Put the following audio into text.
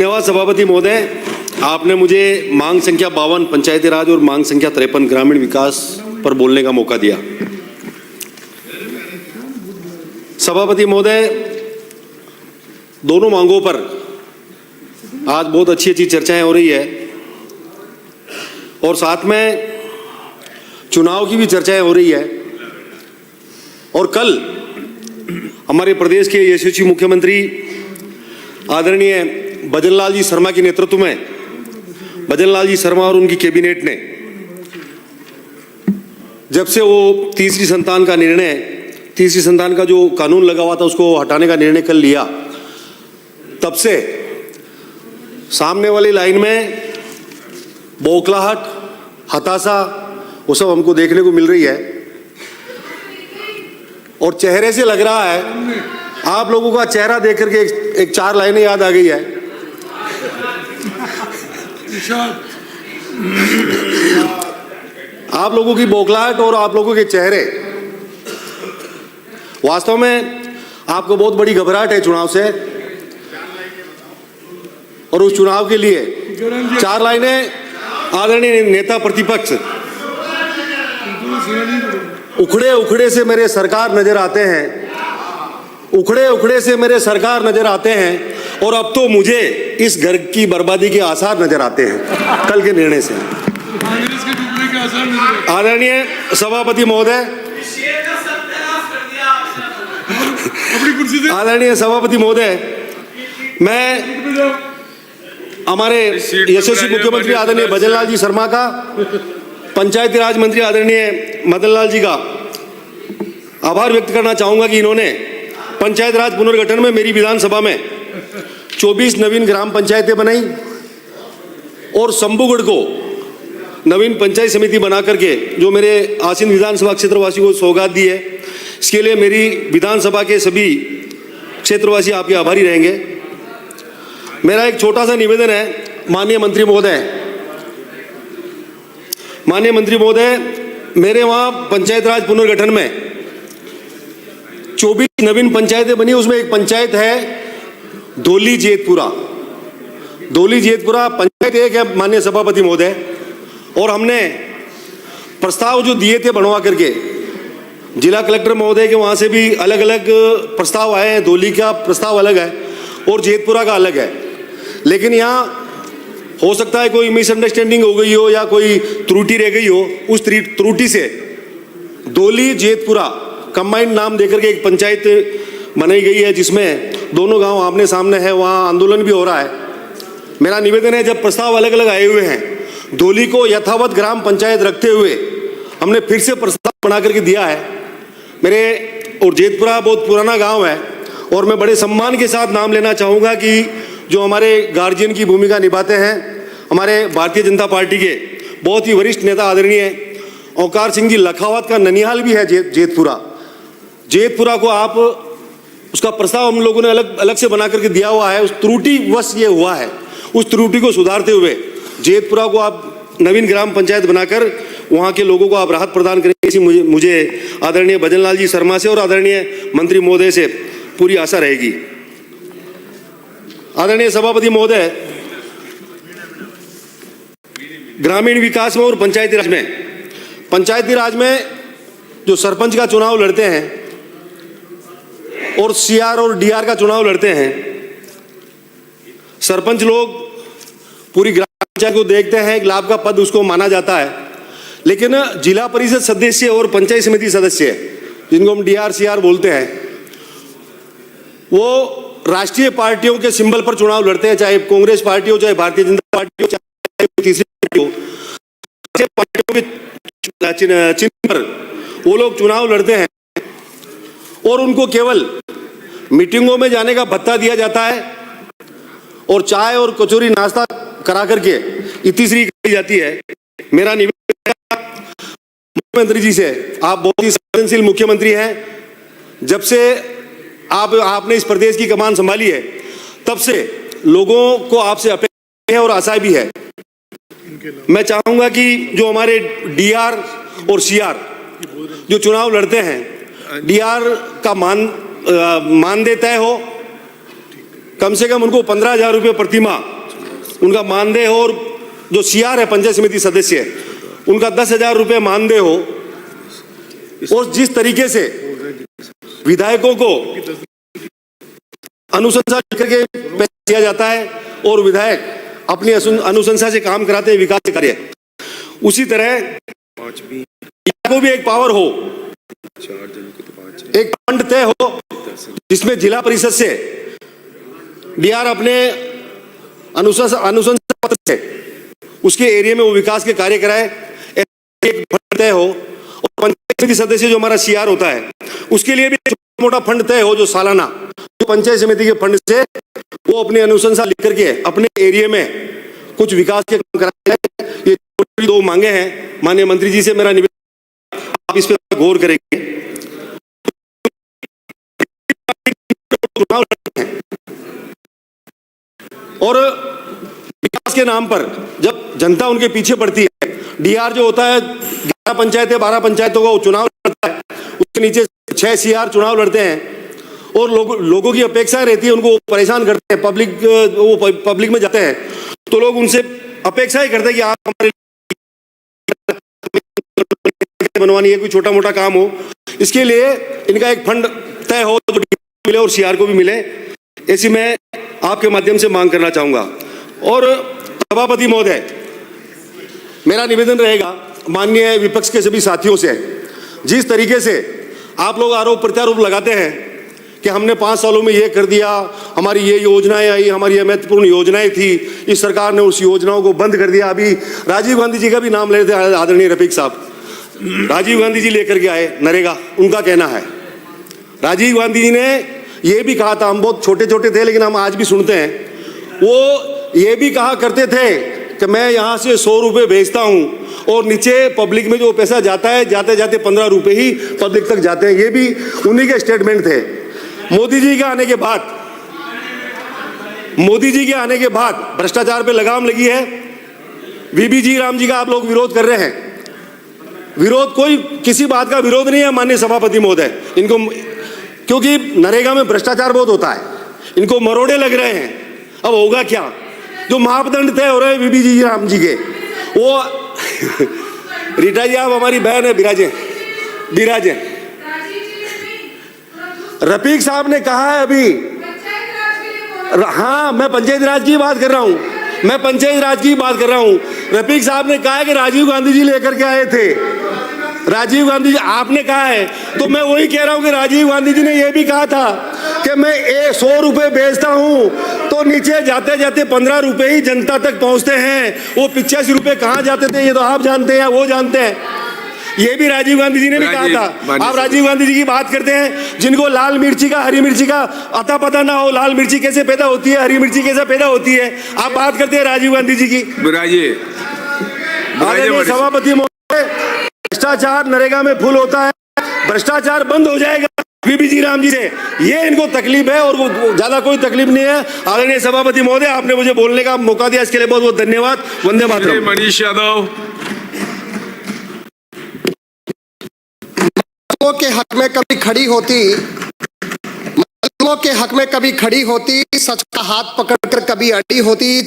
धन्यवाद सभापति महोदय, आपने मुझे मांग संख्या 52 पंचायती राज और मांग संख्या 53 ग्रामीण विकास पर बोलने का मौका दिया। सभापति महोदय, दोनों मांगों पर आज बहुत अच्छी चर्चाएं हो रही है और साथ में चुनाव की भी चर्चाएं हो रही है। और कल हमारे प्रदेश के यशस्वी मुख्यमंत्री आदरणीय भजनलाल जी शर्मा के नेतृत्व में भजनलाल जी शर्मा और उनकी कैबिनेट ने जब से वो तीसरी संतान का जो कानून लगा हुआ था उसको हटाने का निर्णय कर लिया, तब से सामने वाली लाइन में बौखलाहट, हताशा वो सब हमको देखने को मिल रही है। और चेहरे से लग रहा है, आप लोगों का चेहरा देख करके एक चार लाइनें याद आ गई है। आप लोगों की बौखलाहट और आप लोगों के चेहरे, वास्तव में आपको बहुत बड़ी घबराहट है चुनाव से, और उस चुनाव के लिए चार लाइनें आदरणीय नेता प्रतिपक्ष, उखड़े उखड़े से मेरे सरकार नजर आते हैं, उखड़े उखड़े से मेरे सरकार नजर आते हैं, और अब तो मुझे इस घर की बर्बादी के आसार नजर आते हैं कल के निर्णय से। आदरणीय सभापति महोदय, आदरणीय सभापति महोदय, मैं हमारे यशस्वी मुख्यमंत्री आदरणीय भजनलाल जी शर्मा का, पंचायती राज मंत्री आदरणीय मदन लाल जी का आभार व्यक्त करना चाहूंगा कि इन्होंने पंचायत राज पुनर्गठन में मेरी विधानसभा में 24 नवीन ग्राम पंचायतें बनाई और शंभूगढ़ को नवीन पंचायत समिति बना करके जो मेरे आसीन विधानसभा क्षेत्रवासियों को सौगात दी है, इसके लिए मेरी विधानसभा के सभी क्षेत्रवासी आपके आभारी रहेंगे। मेरा एक छोटा सा निवेदन है, माननीय मंत्री महोदय, मेरे वहाँ पंचायत राज पुनर्गठन में 24 नवीन पंचायतें बनी, उसमें एक पंचायत है धोली जेतपुरा पंचायत एक है माननीय सभापति महोदय। और हमने प्रस्ताव जो दिए थे बनवा करके, जिला कलेक्टर महोदय के वहाँ से भी अलग अलग प्रस्ताव आए हैं, धोली का प्रस्ताव अलग है और जेतपुरा का अलग है। लेकिन यहाँ हो सकता है कोई मिसअंडरस्टैंडिंग हो गई हो या कोई त्रुटि रह गई हो, उस त्रुटि से धोली जेतपुरा कंबाइंड नाम देकर के एक पंचायत बनाई गई है, जिसमें दोनों गांव आमने सामने है, वहाँ आंदोलन भी हो रहा है। मेरा निवेदन है, जब प्रस्ताव अलग अलग आए हुए हैं, धोली को यथावत ग्राम पंचायत रखते हुए हमने फिर से प्रस्ताव बना करके दिया है मेरे, और जेतपुरा बहुत पुराना गाँव है और मैं बड़े सम्मान के साथ नाम लेना चाहूँगा कि जो हमारे गार्जियन की भूमिका निभाते हैं, हमारे भारतीय जनता पार्टी के बहुत ही वरिष्ठ नेता आदरणीय औकार सिंह जी लखावत का ननिहाल भी है जेतपुरा को आप, उसका प्रस्ताव हम लोगों ने अलग से बना करके दिया हुआ है। उस त्रुटिवश ये हुआ है, उस त्रुटि को सुधारते हुए जेतपुरा को आप नवीन ग्राम पंचायत बनाकर वहाँ के लोगों को आप राहत प्रदान करेंगे, ऐसी मुझे आदरणीय भजनलाल जी शर्मा से और आदरणीय मंत्री महोदय से पूरी आशा रहेगी। आदरणीय सभापति महोदय, ग्रामीण विकास में और पंचायती राज में जो सरपंच का चुनाव लड़ते हैं और सीआर और डीआर का चुनाव लड़ते हैं, सरपंच लोग पूरी ग्राम पंचायत को देखते हैं, एक लाभ का पद उसको माना जाता है। लेकिन जिला परिषद सदस्य और पंचायत समिति सदस्य, जिनको हम डीआर सीआर बोलते हैं, वो राष्ट्रीय पार्टियों के सिंबल पर चुनाव लड़ते हैं, चाहे कांग्रेस पार्टी हो, चाहे भारतीय जनता पार्टी हो, चाहे तीसरी पार्टी हो, पार्टियों के चिन्ह पर वो लोग चुनाव लड़ते हैं और उनको केवल मीटिंगों में जाने का भत्ता दिया जाता है और चाय और कचौरी नाश्ता करा करके इतिश्री की जाती है। मेरा निवेदन मुख्यमंत्री जी से, आप बहुत ही संवेदनशील मुख्यमंत्री हैं, जब से आपने इस प्रदेश की कमान संभाली है तब से लोगों को आपसे अपेक्षा है और आशा भी है। मैं चाहूंगा कि जो हमारे डीआर और सीआर जो चुनाव लड़ते हैं, डीआर का मानदेय तय हो, कम से कम उनको 15,000 रुपये प्रतिमाह उनका मानदेय हो, और जो CR है पंचायत समिति सदस्य उनका 10,000 रुपये मानदेय हो। और जिस तरीके से विधायकों को अनुशंसा करके पैसा दिया जाता है और विधायक अपनी अनुशंसा से काम कराते हैं विकास के कार्य, उसी तरह को भी एक पावर हो, एक फंड तय हो जिसमें जिला परिषद से डीआर अपने अनुशंसा पत्र से उसके एरिया में वो विकास के कार्य कराए, एक फंड तय हो। और पंचायत समिति सदस्य जो हमारा CR होता है उसके लिए भी छोटा मोटा फंड तय हो, जो सालाना जो पंचायत समिति के फंड से वो अपनी अनुशंसा लिख करके अपने एरिया में कुछ विकास के काम कराए। ये 2 मांगे हैं माननीय मंत्री जी से, मेरा निवेदन आप इस पर गौर करेंगे। और विकास के नाम पर जब जनता उनके पीछे पड़ती है, डीआर जो होता है 11 पंचायतें 12 पंचायतों का चुनाव लड़ता है, उसके नीचे 6 CR चुनाव लड़ते हैं और लोगों की अपेक्षाएं रहती है, उनको परेशान करते हैं, पब्लिक में जाते हैं तो लोग उनसे अपेक्षा ही करते हैं कि आप हमारे बनवानी है, कोई छोटा मोटा काम हो, इसके लिए इनका एक फंड तय हो जो मिले और CR को भी मिले, ऐसी मैं आपके माध्यम से मांग करना चाहूंगा। और सभापति महोदय, मेरा निवेदन रहेगा माननीय विपक्ष के सभी साथियों से, जिस तरीके से आप लोग आरोप प्रत्यारोप लगाते हैं कि हमने 5 सालों में ये कर दिया, हमारी ये योजनाएं आई, हमारी ये महत्वपूर्ण योजनाएं थी, इस सरकार ने उस योजनाओं को बंद कर दिया। अभी राजीव गांधी जी का भी नाम ले रहे थे आदरणीय रफीक साहब, राजीव गांधी जी लेकर के आए नरेगा, उनका कहना है राजीव गांधी जी ने ये भी कहा था, हम बहुत छोटे छोटे थे लेकिन हम आज भी सुनते हैं, वो ये भी कहा करते थे कि मैं यहाँ से 100 रुपये भेजता हूँ और नीचे पब्लिक में जो पैसा जाता है जाते जाते 15 रुपये ही पब्लिक तक जाते हैं। ये भी उन्हीं के स्टेटमेंट थे। मोदी जी के आने के बाद भ्रष्टाचार पे लगाम लगी है। VBG राम जी का आप लोग विरोध कर रहे हैं, विरोध कोई किसी बात का विरोध नहीं है माननीय सभापति महोदय, इनको क्योंकि नरेगा में भ्रष्टाचार बहुत होता है, इनको मरोड़े लग रहे हैं। अब होगा क्या, जो मापदंड तय हो रहे हैं VBG राम जी के, वो रीटा जी आप हमारी बहन है, बिराजे रफीक साहब ने कहा है अभी, हाँ मैं पंचायत राज की बात कर रहा हूँ, मैं पंचायत राज की बात कर रहा हूँ। रफीक साहब ने कहा है कि राजीव गांधी जी लेकर के आए थे, राजीव गांधी जी आपने कहा है, तो मैं वही कह रहा हूँ कि राजीव गांधी जी ने यह भी कहा था कि मैं 100 रुपये भेजता हूँ तो नीचे जाते जाते 15 रुपये ही जनता तक पहुँचते हैं। वो 85 रुपये कहाँ जाते थे ये तो आप जानते हैं, वो जानते हैं। ये भी राजीव गांधी जी ने भी कहा था। आप राजीव गांधी जी की बात करते हैं, जिनको लाल मिर्ची का हरी मिर्ची का अता पता ना हो, लाल मिर्ची कैसे पैदा होती है, हरी मिर्ची कैसे पैदा होती है, आप बात करते हैं राजीव गांधी जी की। सभापति महोदय, भ्रष्टाचार नरेगा में फुल होता है, भ्रष्टाचार बंद हो जाएगा VBG राम जी से, ये इनको तकलीफ है और वो ज्यादा कोई तकलीफ नहीं है। आदरणीय सभापति महोदय, आपने मुझे बोलने का मौका दिया, इसके लिए बहुत बहुत धन्यवाद। वंदे मातरम। मनीष यादव। के हक में कभी खड़ी होती, के हक में कभी खड़ी होती, सच का हाथ पकड़कर कभी अड़ी होती।